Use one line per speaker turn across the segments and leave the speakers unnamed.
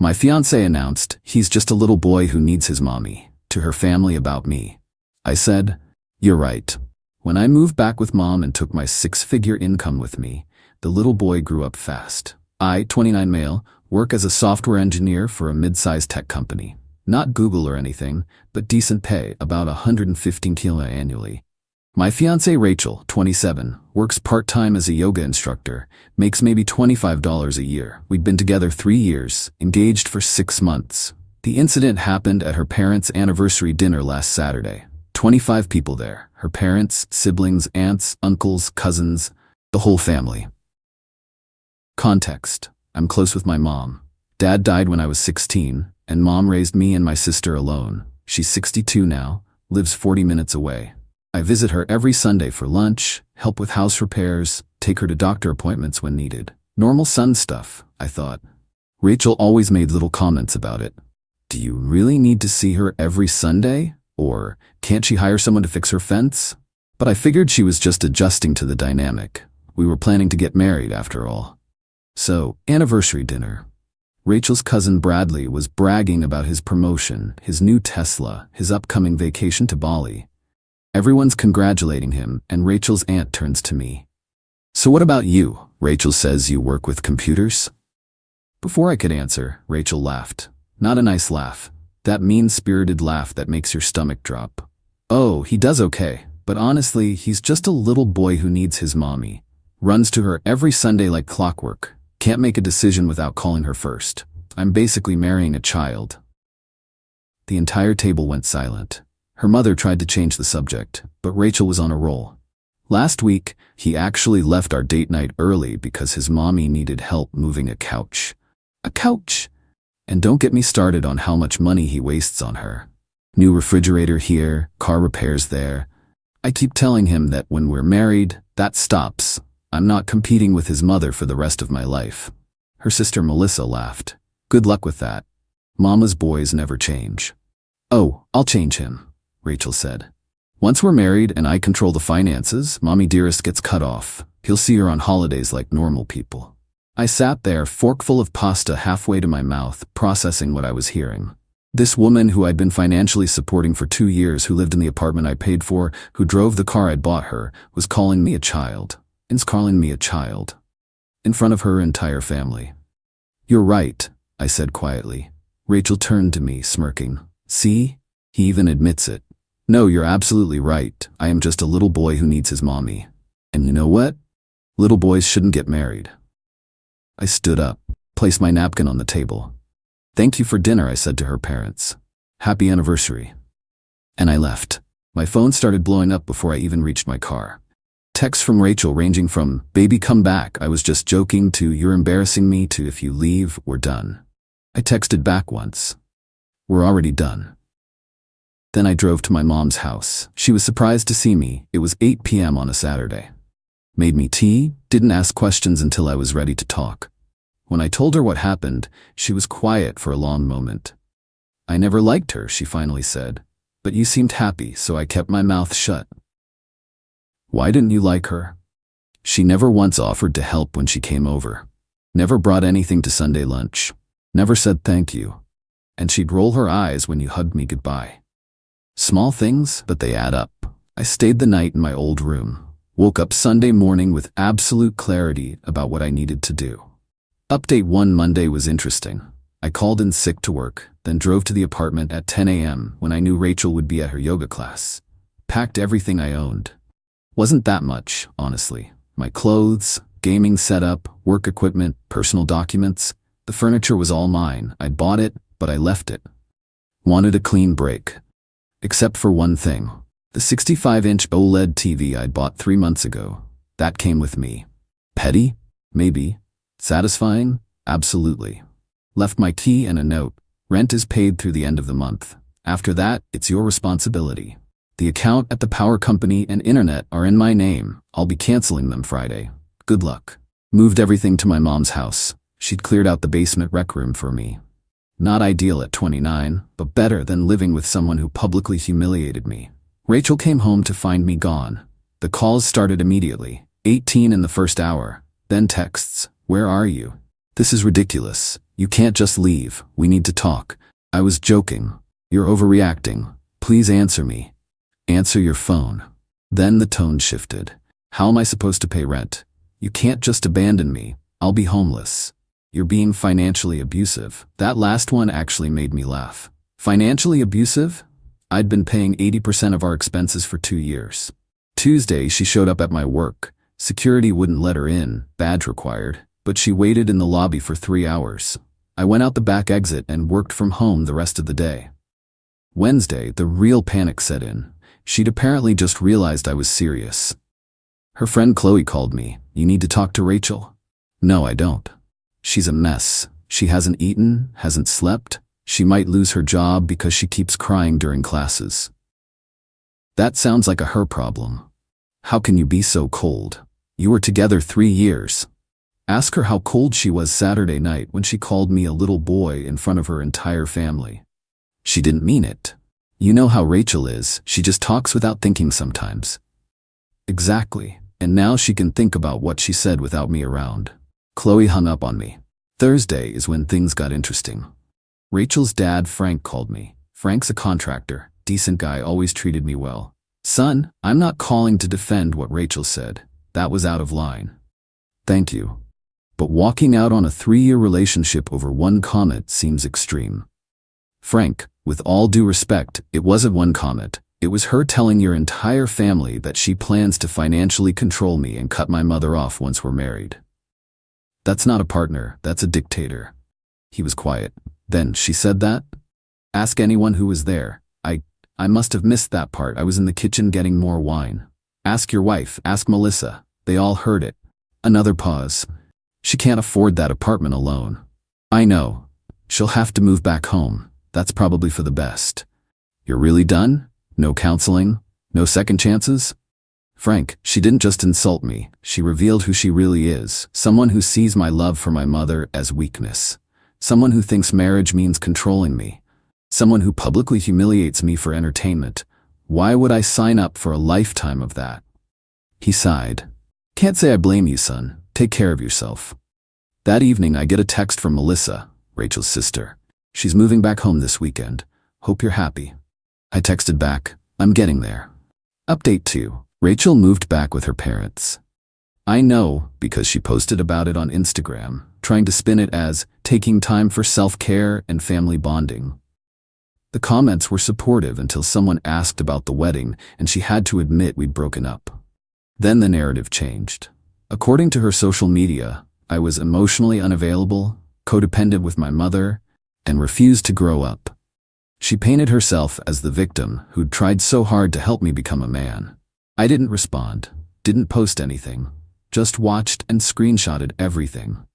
My fiancé announced he's just a little boy who needs his mommy, to her family about me. I said, "You're right." When I moved back with mom and took my 6-figure income with me, the little boy grew up fast. I, 29 male, work as a software engineer for a mid-sized tech company. Not Google or anything, but decent pay, about 115 kilo annually. My fiancée Rachel, 27, works part-time as a yoga instructor, makes maybe $25 a year. We'd been together 3 years, engaged for 6 months. The incident happened at her parents' anniversary dinner last Saturday. 25 people there, her parents, siblings, aunts, uncles, cousins, the whole family. Context: I'm close with my mom. Dad died when I was 16, and mom raised me and my sister alone. She's 62 now, lives 40 minutes away. I visit her every Sunday for lunch, help with house repairs, take her to doctor appointments when needed. Normal son stuff, I thought. Rachel always made little comments about it. Do you really need to see her every Sunday? Or can't she hire someone to fix her fence? But I figured she was just adjusting to the dynamic. We were planning to get married after all. So, anniversary dinner. Rachel's cousin Bradley was bragging about his promotion, his new Tesla, his upcoming vacation to Bali. Everyone's congratulating him, and Rachel's aunt turns to me. "So what about you? Rachel says you work with computers?" Before I could answer, Rachel laughed. Not a nice laugh. That mean-spirited laugh that makes your stomach drop. "Oh, he does okay, but honestly, he's just a little boy who needs his mommy. Runs to her every Sunday like clockwork. Can't make a decision without calling her first. I'm basically marrying a child." The entire table went silent. Her mother tried to change the subject, but Rachel was on a roll. "Last week, he actually left our date night early because his mommy needed help moving a couch." A couch? And don't get me started on how much money he wastes on her. New refrigerator here, car repairs there. I keep telling him that when we're married, that stops. I'm not competing with his mother for the rest of my life. Her sister Melissa laughed. "Good luck with that. Mama's boys never change." "Oh, I'll change him," Rachel said. "Once we're married and I control the finances, Mommy Dearest gets cut off. He'll see her on holidays like normal people." I sat there, forkful of pasta halfway to my mouth, processing what I was hearing. This woman who I'd been financially supporting for 2 years, who lived in the apartment I paid for, who drove the car I'd bought her, was calling me a child. In front of her entire family. "You're right," I said quietly. Rachel turned to me, smirking. "See? He even admits it. No, you're absolutely right. I am just a little boy who needs his mommy. And you know what? Little boys shouldn't get married." I stood up, placed my napkin on the table. "Thank you for dinner," I said to her parents. "Happy anniversary." And I left. My phone started blowing up before I even reached my car. Texts from Rachel ranging from, "Baby, come back, I was just joking," to "You're embarrassing me," to "If you leave, we're done." I texted back once. "We're already done." Then I drove to my mom's house. She was surprised to see me. It was 8 p.m. on a Saturday. Made me tea, didn't ask questions until I was ready to talk. When I told her what happened, she was quiet for a long moment. "I never liked her," she finally said. "But you seemed happy, so I kept my mouth shut." "Why didn't you like her?" "She never once offered to help when she came over. Never brought anything to Sunday lunch. Never said thank you. And she'd roll her eyes when you hugged me goodbye." Small things, but they add up. I stayed the night in my old room. Woke up Sunday morning with absolute clarity about what I needed to do. Update 1: Monday was interesting. I called in sick to work, then drove to the apartment at 10 a.m. when I knew Rachel would be at her yoga class. Packed everything I owned. Wasn't that much, honestly. My clothes, gaming setup, work equipment, personal documents. The furniture was all mine. I'd bought it, but I left it. Wanted a clean break. Except for one thing. The 65-inch OLED TV I'd bought 3 months ago. That came with me. Petty? Maybe. Satisfying? Absolutely. Left my key and a note. Rent is paid through the end of the month. After that, it's your responsibility. The account at the power company and internet are in my name. I'll be canceling them Friday. Good luck. Moved everything to my mom's house. She'd cleared out the basement rec room for me. Not ideal at 29, but better than living with someone who publicly humiliated me. Rachel came home to find me gone. The calls started immediately, 18 in the first hour, then texts, "Where are you?" This is ridiculous. You can't just leave. We need to talk. I was joking. You're overreacting. Please answer me. Answer your phone. Then the tone shifted. How am I supposed to pay rent? You can't just abandon me. I'll be homeless. You're being financially abusive. That last one actually made me laugh. Financially abusive? I'd been paying 80% of our expenses for 2 years. Tuesday, she showed up at my work. Security wouldn't let her in, badge required, but she waited in the lobby for 3 hours. I went out the back exit and worked from home the rest of the day. Wednesday, the real panic set in. She'd apparently just realized I was serious. Her friend Qley called me. You need to talk to Rachel? No, I don't. She's a mess. She hasn't eaten, hasn't slept. She might lose her job because she keeps crying during classes. That sounds like a her problem. How can you be so cold? You were together 3 years. Ask her how cold she was Saturday night when she called me a little boy in front of her entire family. She didn't mean it. You know how Rachel is, she just talks without thinking sometimes. Exactly, and now she can think about what she said without me around. Qley hung up on me. Thursday is when things got interesting. Rachel's dad, Frank, called me. Frank's a contractor, decent guy, always treated me well. Son, I'm not calling to defend what Rachel said. That was out of line. Thank you. But walking out on a 3-year relationship over one comment seems extreme. Frank, with all due respect, it wasn't one comment. It was her telling your entire family that she plans to financially control me and cut my mother off once we're married. That's not a partner, that's a dictator. He was quiet. Then she said that? Ask anyone who was there. I must have missed that part. I was in the kitchen getting more wine. Ask your wife, ask Melissa. They all heard it. Another pause. She can't afford that apartment alone. I know. She'll have to move back home. That's probably for the best. You're really done? No counseling? No second chances? Frank, she didn't just insult me. She revealed who she really is. Someone who sees my love for my mother as weakness. Someone who thinks marriage means controlling me. Someone who publicly humiliates me for entertainment. Why would I sign up for a lifetime of that? He sighed. Can't say I blame you, son. Take care of yourself. That evening, I get a text from Melissa, Rachel's sister. She's moving back home this weekend. Hope you're happy. I texted back, I'm getting there. Update 2. Rachel moved back with her parents. I know because she posted about it on Instagram, trying to spin it as taking time for self-care and family bonding. The comments were supportive until someone asked about the wedding and she had to admit we'd broken up. Then the narrative changed. According to her social media, I was emotionally unavailable, codependent with my mother, and refused to grow up. She painted herself as the victim who'd tried so hard to help me become a man. I didn't respond, didn't post anything, just watched and screenshotted everything.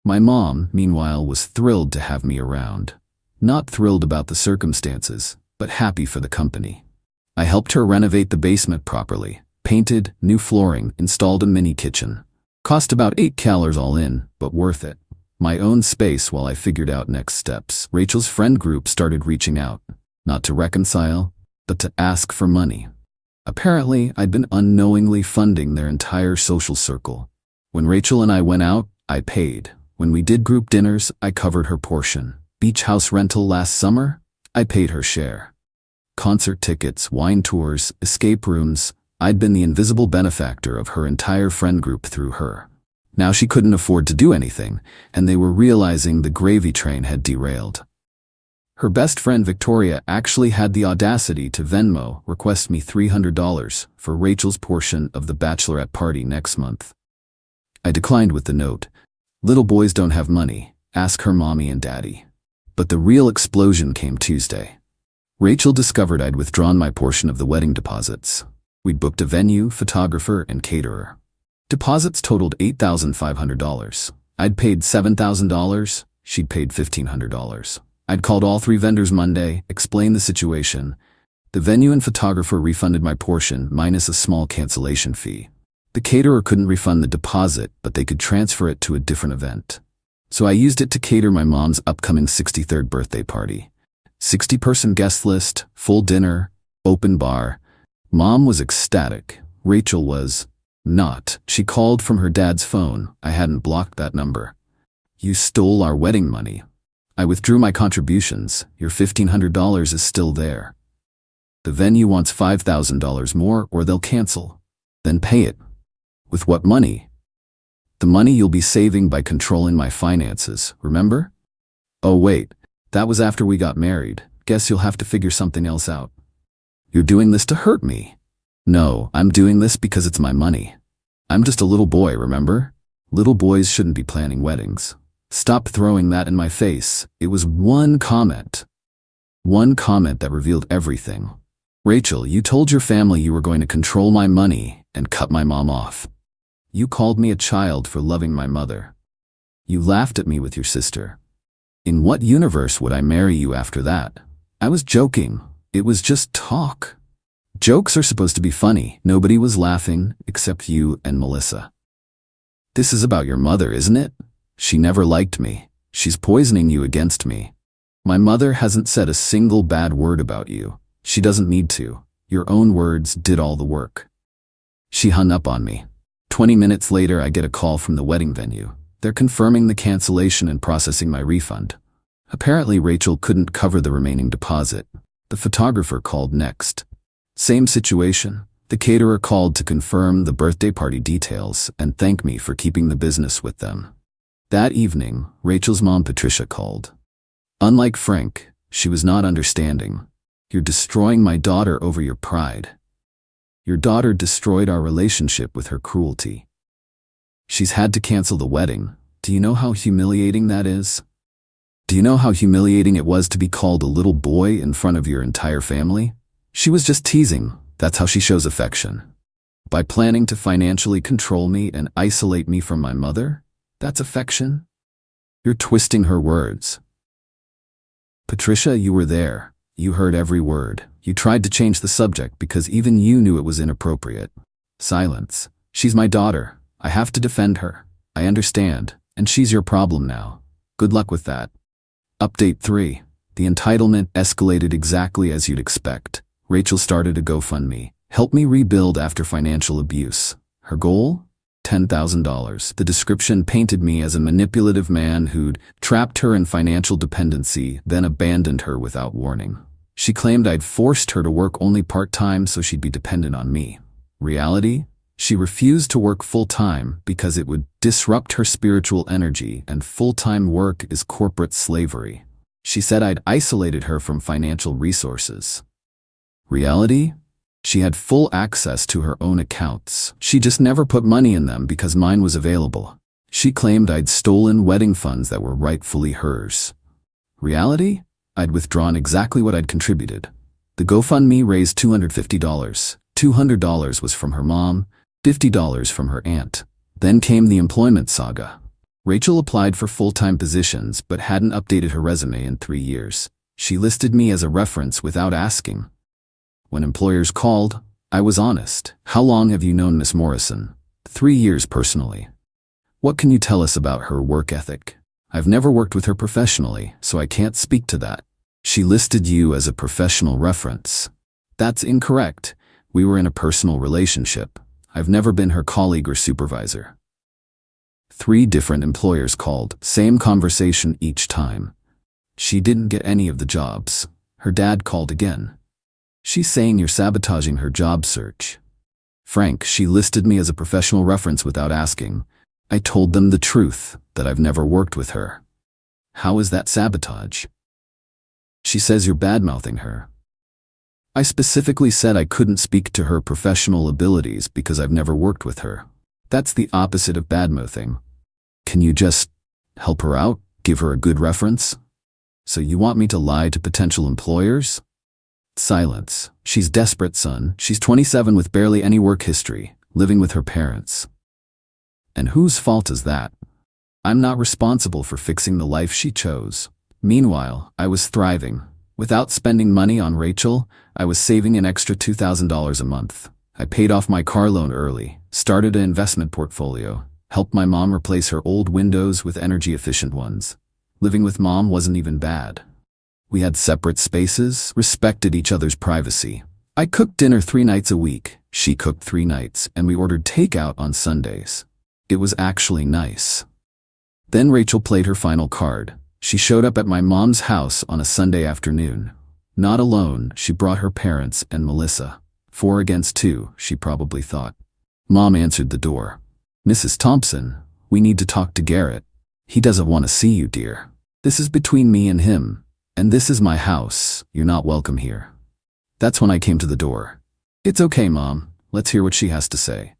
My mom, meanwhile, was thrilled to have me around. Not thrilled about the circumstances, but happy for the company. I helped her renovate the basement properly, painted, new flooring, installed a mini kitchen. Cost about $8 all in, but worth it. My own space while I figured out next steps. Rachel's friend group started reaching out, not to reconcile, but to ask for money. Apparently, I'd been unknowingly funding their entire social circle. When Rachel and I went out, I paid. When we did group dinners, I covered her portion. Beach house rental last summer, I paid her share. Concert tickets, wine tours, escape rooms, I'd been the invisible benefactor of her entire friend group through her. Now she couldn't afford to do anything, and they were realizing the gravy train had derailed. Her best friend Victoria actually had the audacity to Venmo request me $300 for Rachel's portion of the bachelorette party next month. I declined with the note, "Little boys don't have money, ask her mommy and daddy." But the real explosion came Tuesday. Rachel discovered I'd withdrawn my portion of the wedding deposits. We'd booked a venue, photographer, and caterer. Deposits totaled $8,500. I'd paid $7,000, she'd paid $1,500. I'd called all 3 vendors Monday, explained the situation. The venue and photographer refunded my portion, minus a small cancellation fee. The caterer couldn't refund the deposit, but they could transfer it to a different event. So I used it to cater my mom's upcoming 63rd birthday party. 60-person guest list, full dinner, open bar. Mom was ecstatic. Rachel was not. She called from her dad's phone. I hadn't blocked that number. You stole our wedding money. I withdrew my contributions. Your $1,500 is still there. The venue wants $5,000 more or they'll cancel. Then pay it. With what money? The money you'll be saving by controlling my finances, remember? Oh wait, that was after we got married. Guess you'll have to figure something else out. You're doing this to hurt me. No, I'm doing this because it's my money. I'm just a little boy, remember? Little boys shouldn't be planning weddings. Stop throwing that in my face. It was one comment. One comment that revealed everything. Rachel, you told your family you were going to control my money and cut my mom off. You called me a child for loving my mother. You laughed at me with your sister. In what universe would I marry you after that? I was joking. It was just talk. Jokes are supposed to be funny. Nobody was laughing except you and Melissa. This is about your mother, isn't it? She never liked me. She's poisoning you against me. My mother hasn't said a single bad word about you. She doesn't need to. Your own words did all the work. She hung up on me. 20 minutes later, I get a call from the wedding venue. They're confirming the cancellation and processing my refund. Apparently, Rachel couldn't cover the remaining deposit. The photographer called next. Same situation. The caterer called to confirm the birthday party details and thank me for keeping the business with them. That evening, Rachel's mom, Patricia, called. Unlike Frank, she was not understanding. You're destroying my daughter over your pride. Your daughter destroyed our relationship with her cruelty. She's had to cancel the wedding. Do you know how humiliating that is? Do you know how humiliating it was to be called a little boy in front of your entire family? She was just teasing. That's how she shows affection. By planning to financially control me and isolate me from my mother? That's affection? You're twisting her words. Patricia, you were there. You heard every word. You tried to change the subject because even you knew it was inappropriate. Silence. She's my daughter. I have to defend her. I understand. And she's your problem now. Good luck with that. Update 3. The entitlement escalated exactly as you'd expect. Rachel started a GoFundMe. Help me rebuild after financial abuse. Her goal? $10,000. The description painted me as a manipulative man who'd trapped her in financial dependency, then abandoned her without warning. She claimed I'd forced her to work only part-time so she'd be dependent on me. Reality? She refused to work full-time because it would disrupt her spiritual energy, and full-time work is corporate slavery. She said I'd isolated her from financial resources. Reality? She had full access to her own accounts. She just never put money in them because mine was available. She claimed I'd stolen wedding funds that were rightfully hers. Reality? I'd withdrawn exactly what I'd contributed. The GoFundMe raised $250. $200 was from her mom, $50 from her aunt. Then came the employment saga. Rachel applied for full-time positions but hadn't updated her resume in 3 years. She listed me as a reference without asking. When employers called, I was honest. How long have you known Miss Morrison? 3 years personally. What can you tell us about her work ethic? I've never worked with her professionally, so I can't speak to that. She listed you as a professional reference. That's incorrect. We were in a personal relationship. I've never been her colleague or supervisor. 3 different employers called, same conversation each time. She didn't get any of the jobs. Her dad called again. She's saying you're sabotaging her job search. Frank, she listed me as a professional reference without asking. I told them the truth, that I've never worked with her. How is that sabotage? She says you're bad-mouthing her. I specifically said I couldn't speak to her professional abilities because I've never worked with her. That's the opposite of bad-mouthing. Can you just help her out? Give her a good reference? So you want me to lie to potential employers? Silence. She's desperate, son. She's 27 with barely any work history, living with her parents. And whose fault is that? I'm not responsible for fixing the life she chose. Meanwhile, I was thriving. Without spending money on Rachel, I was saving an extra $2,000 a month. I paid off my car loan early, started an investment portfolio, helped my mom replace her old windows with energy-efficient ones. Living with mom wasn't even bad. We had separate spaces, respected each other's privacy. I cooked dinner 3 nights a week. She cooked 3 nights, and we ordered takeout on Sundays. It was actually nice. Then Rachel played her final card. She showed up at my mom's house on a Sunday afternoon. Not alone, she brought her parents and Melissa. 4 against 2, she probably thought. Mom answered the door. "Mrs. Thompson, we need to talk to Garrett. He doesn't want to see you, dear. This is between me and him. And this is my house. You're not welcome here." That's when I came to the door. "It's okay, Mom. Let's hear what she has to say."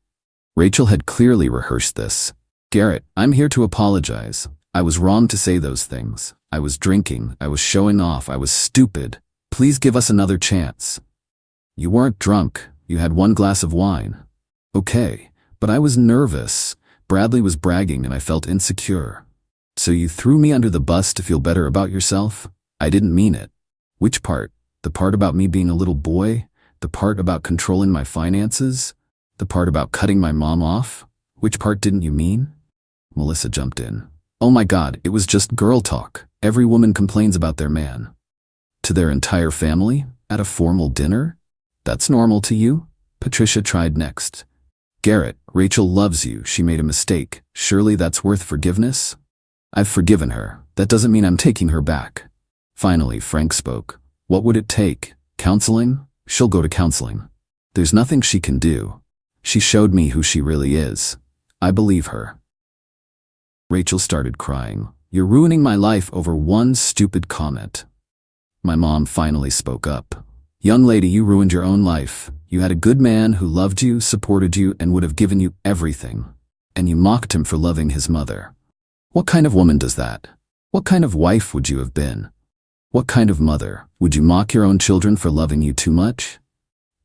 Rachel had clearly rehearsed this. "Garrett, I'm here to apologize. I was wrong to say those things. I was drinking. I was showing off. I was stupid. Please give us another chance." "You weren't drunk. You had 1 glass of wine." "Okay, but I was nervous. Bradley was bragging and I felt insecure." "So you threw me under the bus to feel better about yourself?" "I didn't mean it." "Which part? The part about me being a little boy? The part about controlling my finances? The part about cutting my mom off? Which part didn't you mean?" Melissa jumped in. "Oh my God, it was just girl talk. Every woman complains about their man." "To their entire family? At a formal dinner? That's normal to you?" Patricia tried next. "Garrett, Rachel loves you. She made a mistake. Surely that's worth forgiveness?" "I've forgiven her. That doesn't mean I'm taking her back." Finally, Frank spoke. "What would it take? Counseling? She'll go to counseling. There's nothing she can do. She showed me who she really is. I believe her." Rachel started crying. "You're ruining my life over one stupid comment." My mom finally spoke up. "Young lady, you ruined your own life. You had a good man who loved you, supported you, and would have given you everything. And you mocked him for loving his mother. What kind of woman does that? What kind of wife would you have been? What kind of mother? Would you mock your own children for loving you too much?"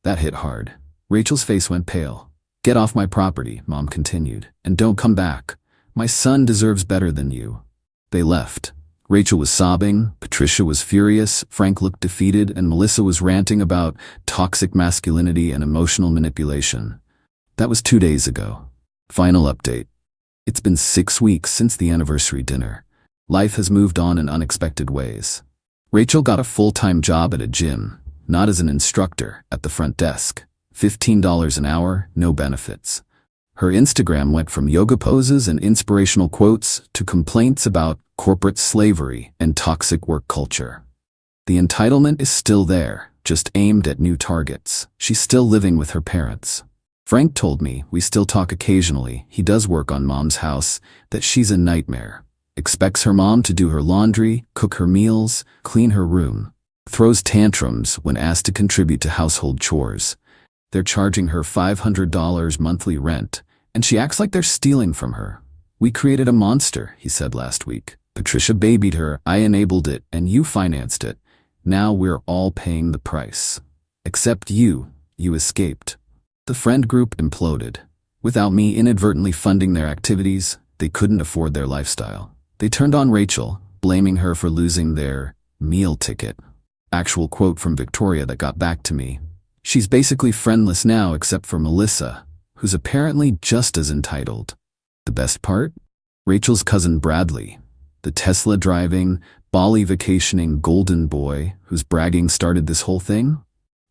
That hit hard. Rachel's face went pale. "Get off my property," Mom continued, "and don't come back. My son deserves better than you." They left. Rachel was sobbing, Patricia was furious, Frank looked defeated, and Melissa was ranting about toxic masculinity and emotional manipulation. That was 2 days ago. Final update. It's been 6 weeks since the anniversary dinner. Life has moved on in unexpected ways. Rachel got a full-time job at a gym, not as an instructor, at the front desk. $15 an hour, no benefits. Her Instagram went from yoga poses and inspirational quotes to complaints about corporate slavery and toxic work culture. The entitlement is still there, just aimed at new targets. She's still living with her parents. Frank told me, we still talk occasionally, he does work on Mom's house, that she's a nightmare. Expects her mom to do her laundry, cook her meals, clean her room. Throws tantrums when asked to contribute to household chores. They're charging her $500 monthly rent, and she acts like they're stealing from her. "We created a monster," he said last week. "Patricia babied her, I enabled it, and you financed it. Now we're all paying the price. Except you escaped." The friend group imploded. Without me inadvertently funding their activities, they couldn't afford their lifestyle. They turned on Rachel, blaming her for losing their meal ticket. Actual quote from Victoria that got back to me. "She's basically friendless now except for Melissa, who's apparently just as entitled." The best part? Rachel's cousin Bradley, the Tesla-driving, Bali vacationing golden boy whose bragging started this whole thing?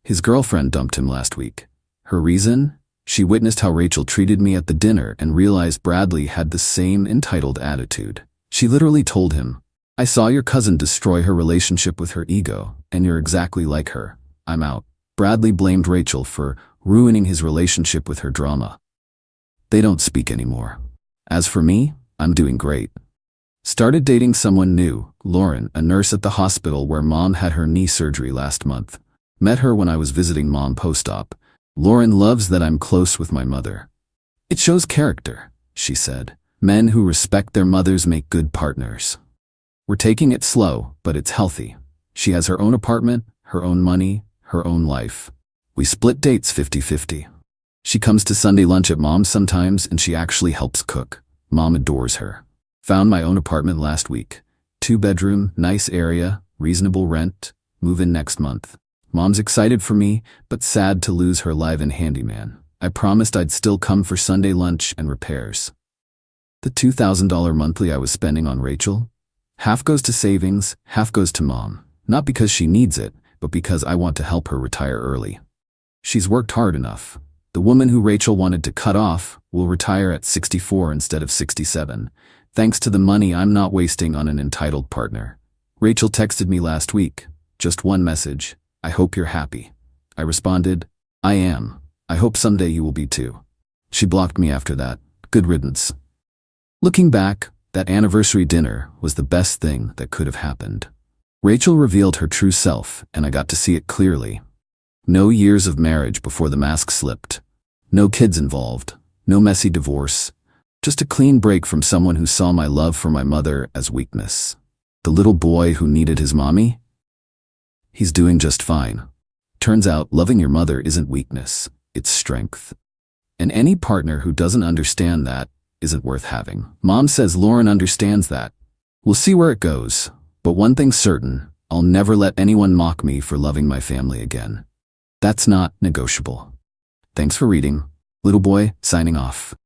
His girlfriend dumped him last week. Her reason? She witnessed how Rachel treated me at the dinner and realized Bradley had the same entitled attitude. She literally told him, "I saw your cousin destroy her relationship with her ego, and you're exactly like her. I'm out." Bradley blamed Rachel for ruining his relationship with her drama. They don't speak anymore. As for me, I'm doing great. Started dating someone new, Lauren, a nurse at the hospital where Mom had her knee surgery last month. Met her when I was visiting Mom post-op. Lauren loves that I'm close with my mother. "It shows character," she said. "Men who respect their mothers make good partners." We're taking it slow, but it's healthy. She has her own apartment, her own money, her own life. We split dates 50-50. She comes to Sunday lunch at Mom's sometimes, and she actually helps cook. Mom adores her. Found my own apartment last week. 2-bedroom, nice area, reasonable rent, move in next month. Mom's excited for me, but sad to lose her live-in handyman. I promised I'd still come for Sunday lunch and repairs. The $2,000 monthly I was spending on Rachel, half goes to savings, half goes to Mom. Not because she needs it, but because I want to help her retire early. She's worked hard enough. The woman who Rachel wanted to cut off will retire at 64 instead of 67. Thanks to the money I'm not wasting on an entitled partner. Rachel texted me last week. Just one message. I hope you're happy. I responded, I am. I hope someday you will be too. She blocked me after that. Good riddance. Looking back, that anniversary dinner was the best thing that could have happened. Rachel revealed her true self, and I got to see it clearly. No years of marriage before the mask slipped. No kids involved. No messy divorce. Just a clean break from someone who saw my love for my mother as weakness. The little boy who needed his mommy? He's doing just fine. Turns out loving your mother isn't weakness, it's strength. And any partner who doesn't understand that isn't worth having. Mom says Lauren understands that. We'll see where it goes, but one thing's certain, I'll never let anyone mock me for loving my family again. That's not negotiable. Thanks for reading. Little boy, signing off.